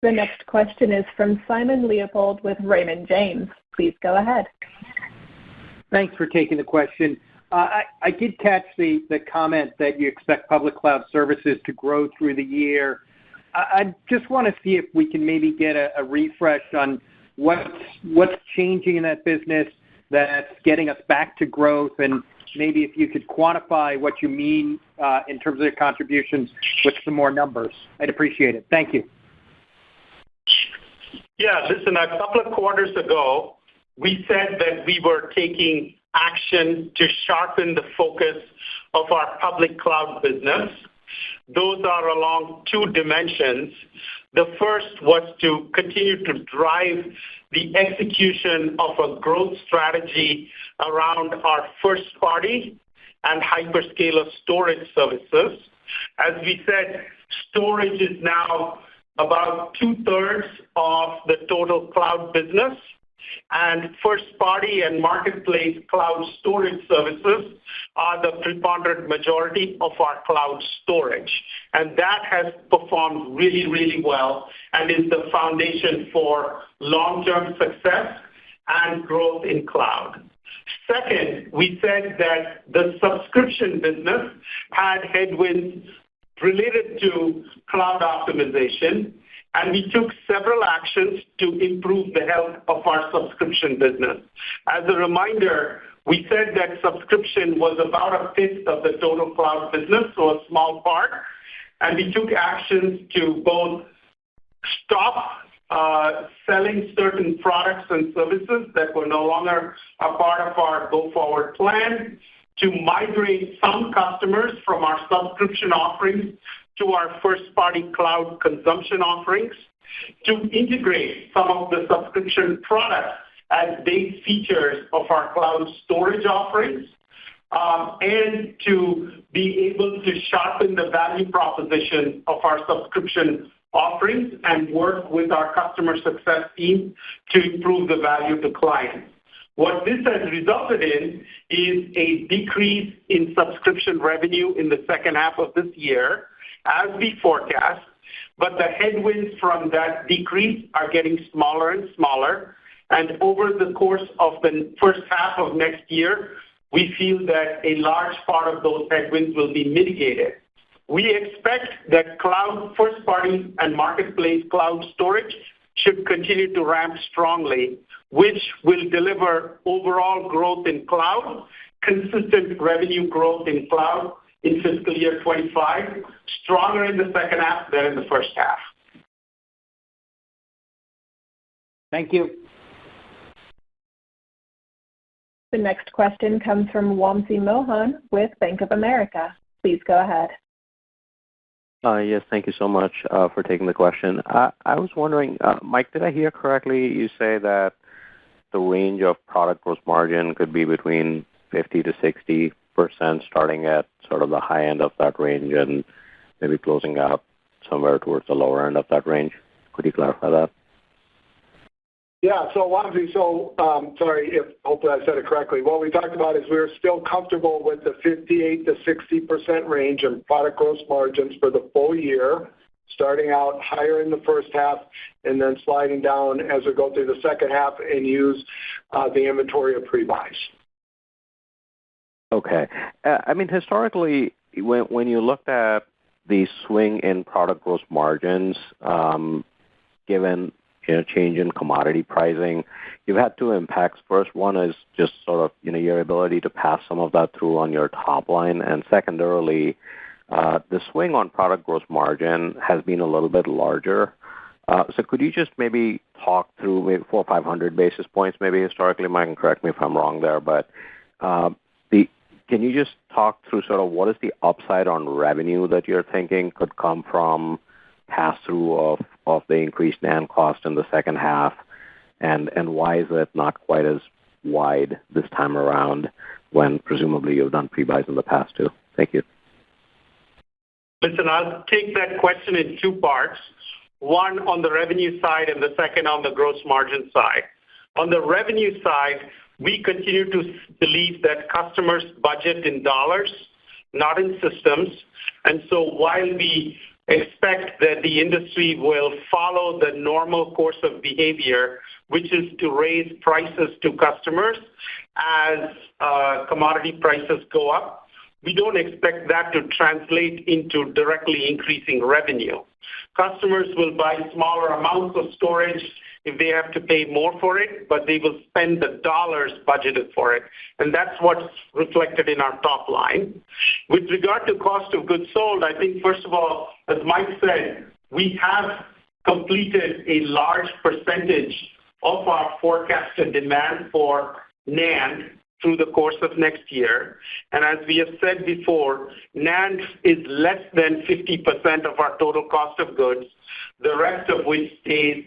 Speaker 1: The next question is from Simon Leopold with Raymond James. Please go ahead.
Speaker 10: Thanks for taking the question. I did catch the comment that you expect public cloud services to grow through the year. I just want to see if we can maybe get a refresh on what's changing in that business that's getting us back to growth, and maybe if you could quantify what you mean in terms of the contributions with some more numbers. I'd appreciate it. Thank you.
Speaker 3: Yeah, listen, a couple of quarters ago, we said that we were taking action to sharpen the focus of our public cloud business. Those are along two dimensions. The first was to continue to drive the execution of a growth strategy around our first-party and hyperscaler storage services. As we said, storage is now about 2/3 of the total cloud business, and first-party and marketplace cloud storage services are the preponderant majority of our cloud storage. And that has performed really, really well and is the foundation for long-term success and growth in cloud. Second, we said that the subscription business had headwinds related to cloud optimization, and we took several actions to improve the health of our subscription business. As a reminder, we said that subscription was about 1/5 of the total cloud business, so a small part, and we took actions to both stop selling certain products and services that were no longer a part of our go-forward plan, to migrate some customers from our subscription offerings to our first-party cloud consumption offerings, to integrate some of the subscription products as base features of our cloud storage offerings, and to be able to sharpen the value proposition of our subscription offerings and work with our customer success team to improve the value to clients.
Speaker 11: What this has resulted in is a decrease in subscription revenue in the second half of this year, as we forecast, but the headwinds from that decrease are getting smaller and smaller. And over the course of the first half of next year, we feel that a large part of those headwinds will be mitigated. We expect that cloud first-party and marketplace cloud storage should continue to ramp strongly, which will deliver overall growth in cloud, consistent revenue growth in cloud in fiscal year 25, stronger in the second half than in the first half.
Speaker 10: Thank you.
Speaker 1: The next question comes from Wamsi Mohan with Bank of America. Please go ahead.
Speaker 12: Yes, thank you so much for taking the question. I was wondering, Mike, did I hear correctly? You say that the range of product gross margin could be between 50 to 60%, starting at sort of the high end of that range and maybe closing out somewhere towards the lower end of that range. Could you clarify that?
Speaker 4: Yeah. So Wamsi, sorry if hopefully I said it correctly. What we talked about is we're still comfortable with the 58 to 60% range in product gross margins for the full year, starting out higher in the first half and then sliding down as we go through the second half and use the inventory of pre-buys.
Speaker 12: Okay. I mean, historically, when you looked at the swing in product gross margins, given change in commodity pricing, you've had two impacts. First, one is just sort of your ability to pass some of that through on your top line, and secondarily, the swing on product gross margin has been a little bit larger. So could you just maybe talk through maybe 400 or 500 basis points, maybe historically? Mike can correct me if I'm wrong there, but can you just talk through sort of what is the upside on revenue that you're thinking could come from pass-through of the increased NAND cost in the second half, and why is it not quite as wide this time around when presumably you've done pre-buys in the past too? Thank you.
Speaker 11: Listen, I'll take that question in two parts, one on the revenue side and the second on the gross margin side. On the revenue side, we continue to believe that customers budget in dollars, not in systems. And so while we expect that the industry will follow the normal course of behavior, which is to raise prices to customers as commodity prices go up, we don't expect that to translate into directly increasing revenue. Customers will buy smaller amounts of storage if they have to pay more for it, but they will spend the dollars budgeted for it. And that's what's reflected in our top line. With regard to cost of goods sold, I think, first of all, as Mike said, we have completed a large percentage of our forecasted demand for NAND through the course of next year. And as we have said before, NAND is less than 50% of our total cost of goods, the rest of which stays,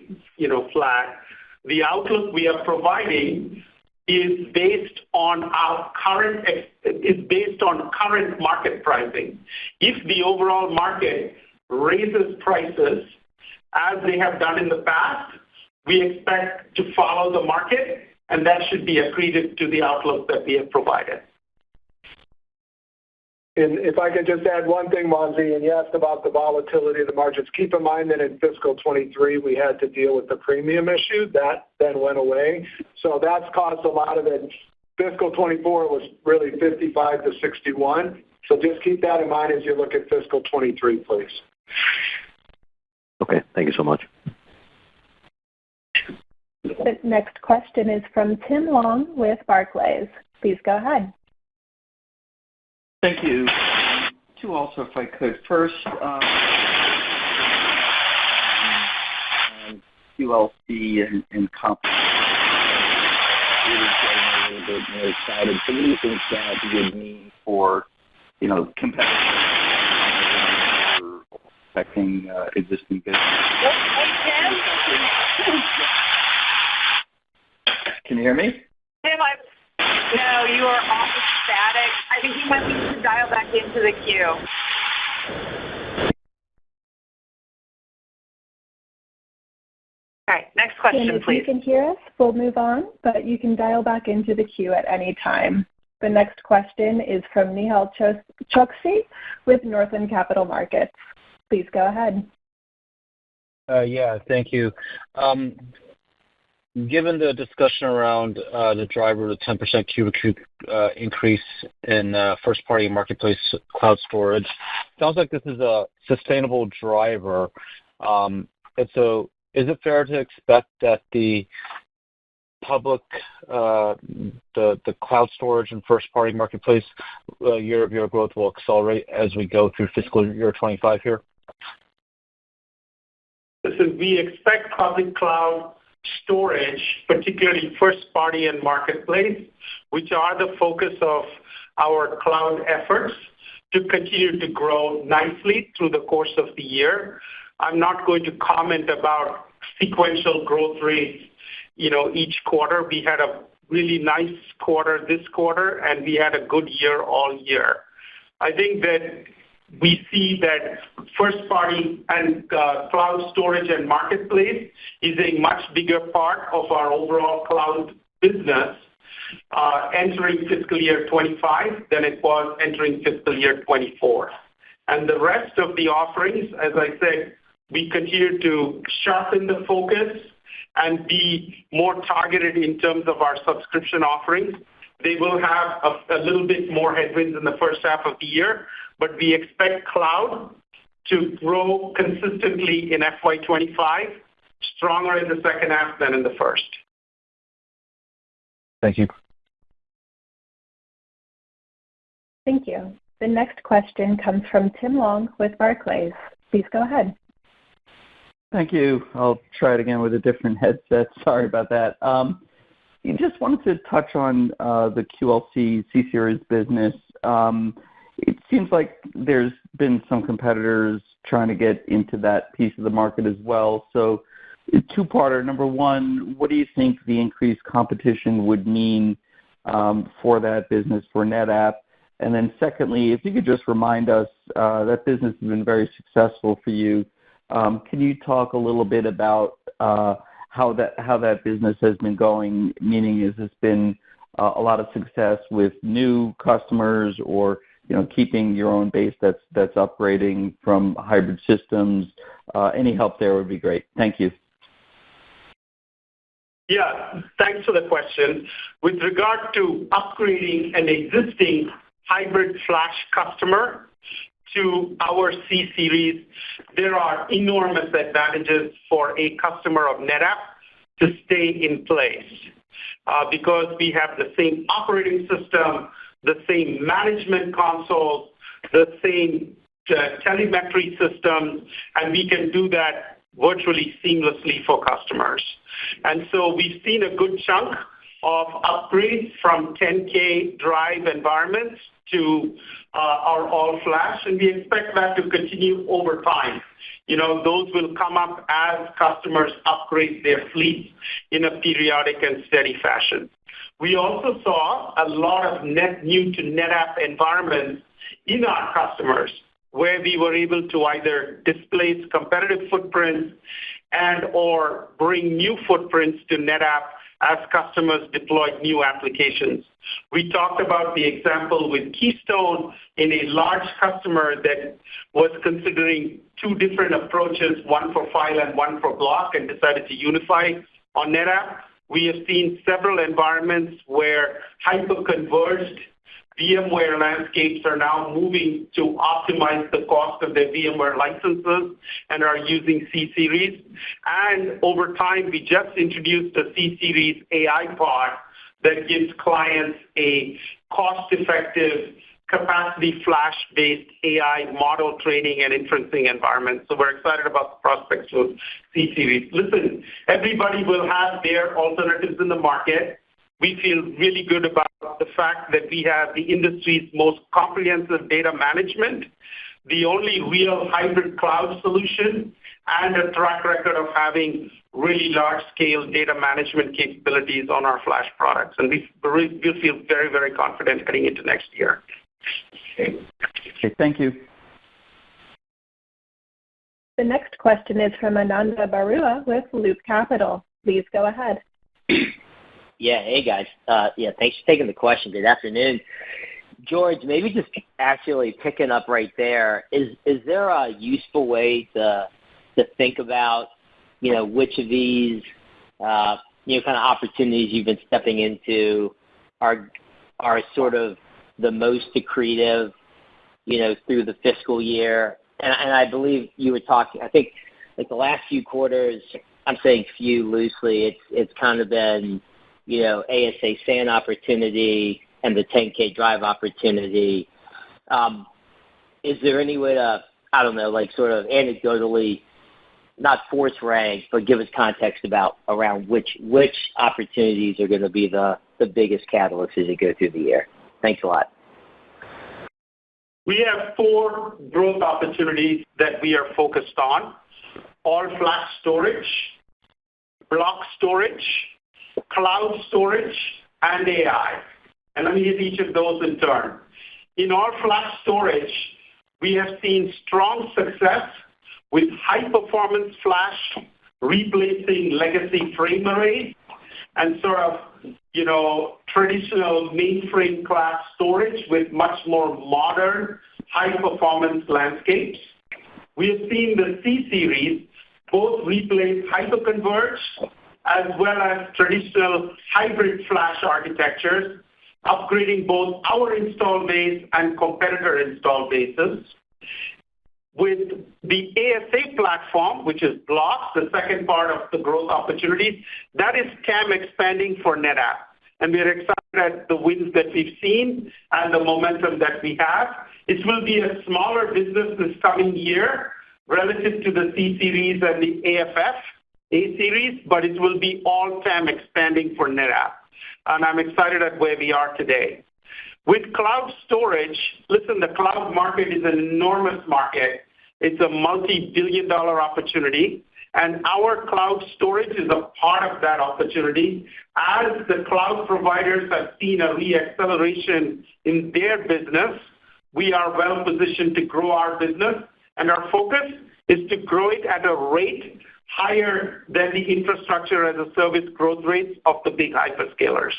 Speaker 11: flat. The outlook we are providing is based on current market pricing. If the overall market raises prices as they have done in the past, we expect to follow the market, and that should be accretive to the outlook that we have provided.
Speaker 4: And if I could just add one thing, Wamsi, and you asked about the volatility of the margins. Keep in mind that in fiscal 23, we had to deal with the premium issue. That then went away. So that's caused a lot of it. Fiscal 24 was really 55 to 61. So just keep that in mind as you look at fiscal 23, please.
Speaker 12: Okay, thank you so much.
Speaker 1: The next question is from Tim Long with Barclays. Please go ahead.
Speaker 13: Thank you. Two also, if I could. First, QLC and comp. Really getting a little bit more excited. So what do you think that would mean for, competitive or affecting existing business? Can you hear me?
Speaker 14: Tim, no, you are off of static. I think you might need to dial back into the queue. All right, next question,
Speaker 1: and if
Speaker 14: please.
Speaker 1: you can hear us, we'll move on, but you can dial back into the queue at any time. The next question is from Nehal Chokshi with Northland Capital Markets. Please go ahead.
Speaker 15: Yeah, thank you. Given the discussion around the driver, the 10% Q-to-Q increase in first-party marketplace cloud storage, sounds like this is a sustainable driver. And so is it fair to expect that the public, the cloud storage and first-party marketplace year-over-year growth will accelerate as we go through fiscal year 25 here?
Speaker 11: Listen, we expect public cloud storage, particularly first-party and marketplace, which are the focus of our cloud efforts, to continue to grow nicely through the course of the year. I'm not going to comment about sequential growth rates, each quarter. We had a really nice quarter this quarter, and we had a good year all year. I think that we see that first-party and cloud storage and marketplace is a much bigger part of our overall cloud business entering fiscal year 25 than it was entering fiscal year 24. And the rest of the offerings, as I said, we continue to sharpen the focus and be more targeted in terms of our subscription offerings. They will have a little bit more headwinds in the first half of the year, but we expect cloud to grow consistently in FY25, stronger in the second half than in the first.
Speaker 15: Thank you.
Speaker 1: Thank you. The next question comes from Tim Long with Barclays. Please go ahead.
Speaker 16: Thank you. I'll try it again with a different headset. Sorry about that. Just wanted to touch on the QLC C-Series business. It seems like there's been some competitors trying to get into that piece of the market as well. So two-parter. Number one, what do you think the increased competition would mean for that business for NetApp? And then secondly, if you could just remind us, that business has been very successful for you. Can you talk a little bit about how that business has been going? Meaning, has this been a lot of success with new customers, or keeping your own base that's upgrading from hybrid systems? Any help there would be great. Thank you.
Speaker 11: Yeah, thanks for the question. With regard to upgrading an existing hybrid flash customer to our C-Series, there are enormous advantages for a customer of NetApp to stay in place because we have the same operating system, the same management console, the same telemetry system, and we can do that virtually seamlessly for customers. And so we've seen a good chunk of upgrades from 10K drive environments to our all-flash, and we expect that to continue over time. Those will come up as customers upgrade their fleets in a periodic and steady fashion. We also saw a lot of net new to NetApp environments in our customers where we were able to either displace competitive footprints and or bring new footprints to NetApp as customers deployed new applications. We talked about the example with Keystone in a large customer that was considering two different approaches, one for file and one for block, and decided to unify on NetApp. We have seen several environments where hyper-converged VMware landscapes are now moving to optimize the cost of their VMware licenses and are using C-Series. And over time, we just introduced a C-Series AI pod that gives clients a cost-effective, capacity flash-based AI model training and inferencing environment. So we're excited about the prospects of C-Series. Listen, everybody will have their alternatives in the market. We feel really good about the fact that we have the industry's most comprehensive data management, the only real hybrid cloud solution, and a track record of having really large-scale data management capabilities on our flash products. And we feel very, very confident heading into next year.
Speaker 16: Okay, thank you.
Speaker 1: The next question is from Ananda Barua with Loop Capital. Please go ahead.
Speaker 17: Yeah, hey guys. Thanks for taking the question. Good afternoon. George, maybe just actually picking up right there, is there a useful way to think about, which of these, kind of opportunities you've been stepping into are sort of the most accretive, through the fiscal year? And I believe you were talking, I think, like the last few quarters, I'm saying few loosely, it's kind of been, ASA SAN opportunity and the 10K drive opportunity. Is there any way to, I don't know, like sort of anecdotally, not force rank, but give us context around which opportunities are going to be the biggest catalysts as you go through the year? Thanks a lot.
Speaker 11: We have 4 growth opportunities that we are focused on: all-flash storage, block storage, cloud storage, and AI. And let me hit each of those in turn. In all-flash storage, we have seen strong success with high-performance flash replacing legacy frame arrays and sort of, traditional mainframe class storage with much more modern, high-performance landscapes. We have seen the C-Series both replace hyperconverged as well as traditional hybrid flash architectures, upgrading both our install base and competitor install bases. With the ASA platform, which is blocks, the second part of the growth opportunities, that is TAM expanding for NetApp. And we are excited at the wins that we've seen and the momentum that we have. It will be a smaller business this coming year relative to the C-Series and the AFF A-Series, but it will be all TAM expanding for NetApp. And I'm excited at where we are today. With cloud storage, listen, the cloud market is an enormous market. It's a multi-billion-dollar opportunity, and our cloud storage is a part of that opportunity. As the cloud providers have seen a re-acceleration in their business, we are well positioned to grow our business, and our focus is to grow it at a rate higher than the infrastructure as a service growth rates of the big hyperscalers.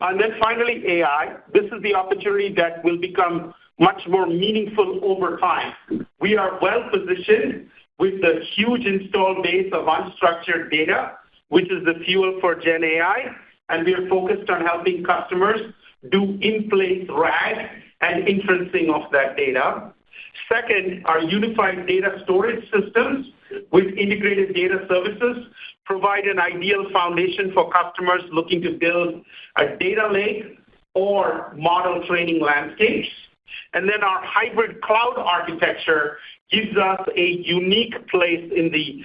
Speaker 11: And then finally, AI. This is the opportunity that will become much more meaningful over time. We are well positioned with the huge install base of unstructured data, which is the fuel for Gen AI, and we are focused on helping customers do in-place RAG and inferencing of that data. Second, our unified data storage systems with integrated data services provide an ideal foundation for customers looking to build a data lake or model training landscapes. And then our hybrid cloud architecture gives us a unique place in the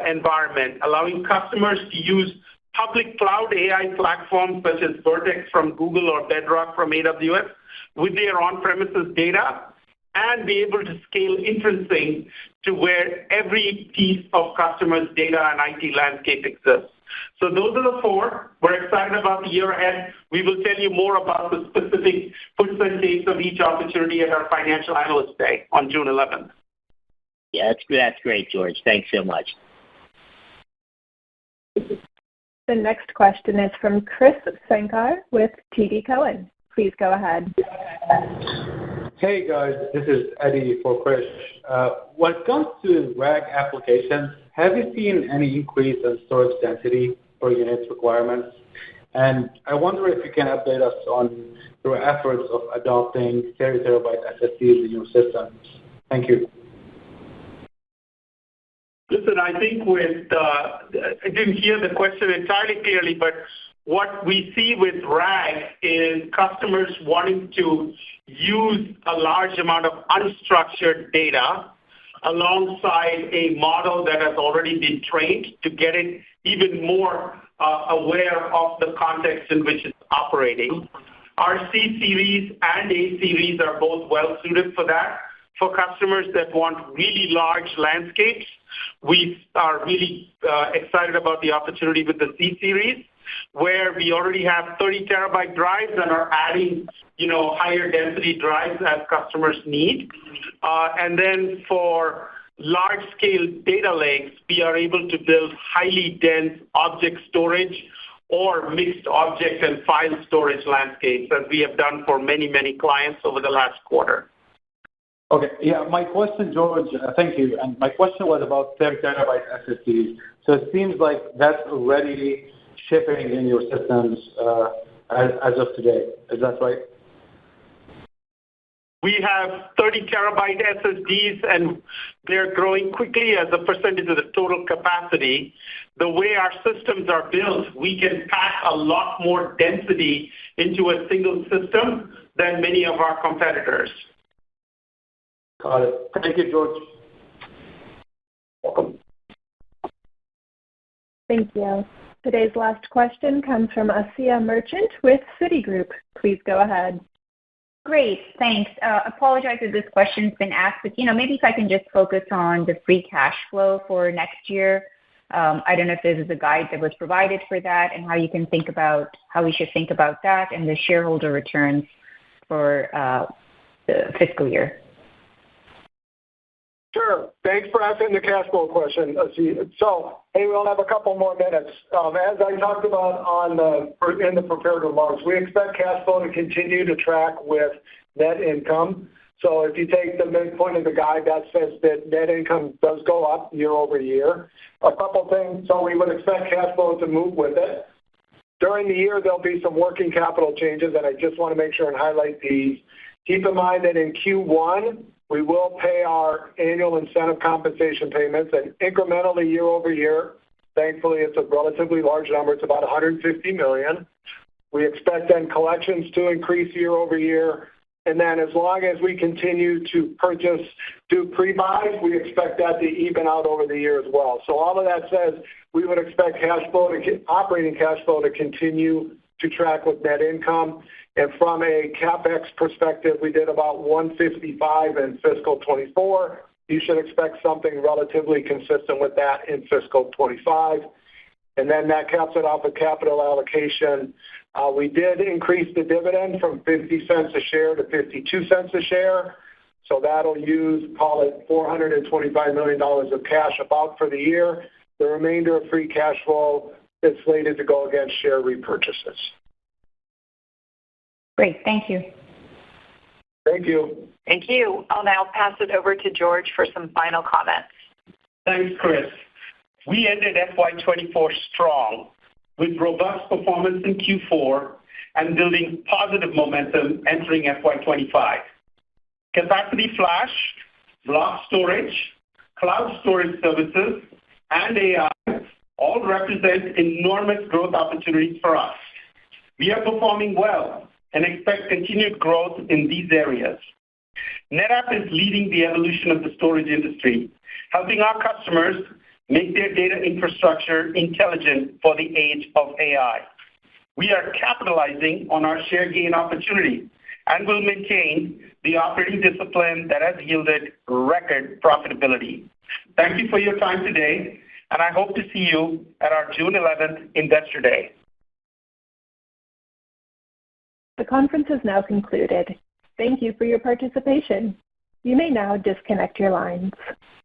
Speaker 11: environment, allowing customers to use public cloud AI platforms such as Vertex from Google or Bedrock from AWS with their on-premises data and be able to scale inferencing to where every piece of customers' data and IT landscape exists. So those are the 4. We're excited about the year ahead. We will tell you more about the specific puts and takes of each opportunity at our Financial Analyst Day on June 11th.
Speaker 17: Yeah, that's great, George. Thanks so much.
Speaker 1: The next question is from Chris Sankar with TD Cowen. Please go ahead.
Speaker 18: Hey guys, this is Eddie for Chris. When it comes to RAG applications, have you seen any increase in storage density per unit requirements? And I wonder if you can update us on your efforts of adopting 30 terabyte SSDs in your systems. Thank you.
Speaker 11: Listen, I think I didn't hear the question entirely clearly, but what we see with RAG is customers wanting to use a large amount of unstructured data alongside a model that has already been trained to get it even more aware of the context in which it's operating. Our C-Series and A-Series are both well suited for that. For customers that want really large landscapes, we are really excited about the opportunity with the C-Series, where we already have 30 terabyte drives and are adding, higher density drives as customers need. And then for large-scale data lakes, we are able to build highly dense object storage or mixed object and file storage landscapes, as we have done for many, many clients over the last quarter.
Speaker 18: Okay. Yeah, my question, George, thank you. And my question was about 10 terabyte SSDs. So it seems like that's already shipping in your systems as of today. Is that right?
Speaker 11: We have 30 terabyte SSDs, and they're growing quickly as a percentage of the total capacity. The way our systems are built, we can pack a lot more density into a single system than many of our competitors.
Speaker 18: Got it. Thank you, George.
Speaker 11: Welcome.
Speaker 1: Thank you. Today's last question comes from Asiya Merchant with Citigroup. Please go ahead.
Speaker 19: Great, thanks. Apologize if this question's been asked, but maybe if I can just focus on the free cash flow for next year. I don't know if there's a guide that was provided for that, and how we should think about that and the shareholder returns for the fiscal year.
Speaker 4: Sure. Thanks for asking the cash flow question, Asiya. So, hey, we'll have a couple more minutes. As I talked about in the prepared remarks, we expect cash flow to continue to track with net income. So if you take the midpoint of the guide, that says that net income does go up year over year. A couple things, so we would expect cash flow to move with it. During the year, there'll be some working capital changes, and I just want to make sure and highlight these. Keep in mind that in Q1, we will pay our annual incentive compensation payments, and incrementally year over year. Thankfully, it's a relatively large number. It's about $150 million. We expect then collections to increase year over year. And then as long as we continue to do pre-buys, we expect that to even out over the year as well. So all of that says we would expect operating cash flow to continue to track with net income. And from a CapEx perspective, we did about $155 in fiscal 24. You should expect something relatively consistent with that in fiscal 25. And then that caps it off with capital allocation. We did increase the dividend from 50 cents a share to 52 cents a share. So that'll call it $425 million of cash about for the year. The remainder of free cash flow is slated to go against share repurchases.
Speaker 19: Great. Thank you.
Speaker 4: Thank you.
Speaker 2: Thank you. I'll now pass it over to George for some final comments.
Speaker 11: Thanks, Chris. We ended FY24 strong with robust performance in Q4 and building positive momentum entering FY25. Capacity flash, block storage, cloud storage services, and AI all represent enormous growth opportunities for us. We are performing well and expect continued growth in these areas. NetApp is leading the evolution of the storage industry, helping our customers make their data infrastructure intelligent for the age of AI. We are capitalizing on our share gain opportunity and will maintain the operating discipline that has yielded record profitability. Thank you for your time today, and I hope to see you at our June 11th Investor Day.
Speaker 1: The conference is now concluded. Thank you for your participation. You may now disconnect your lines.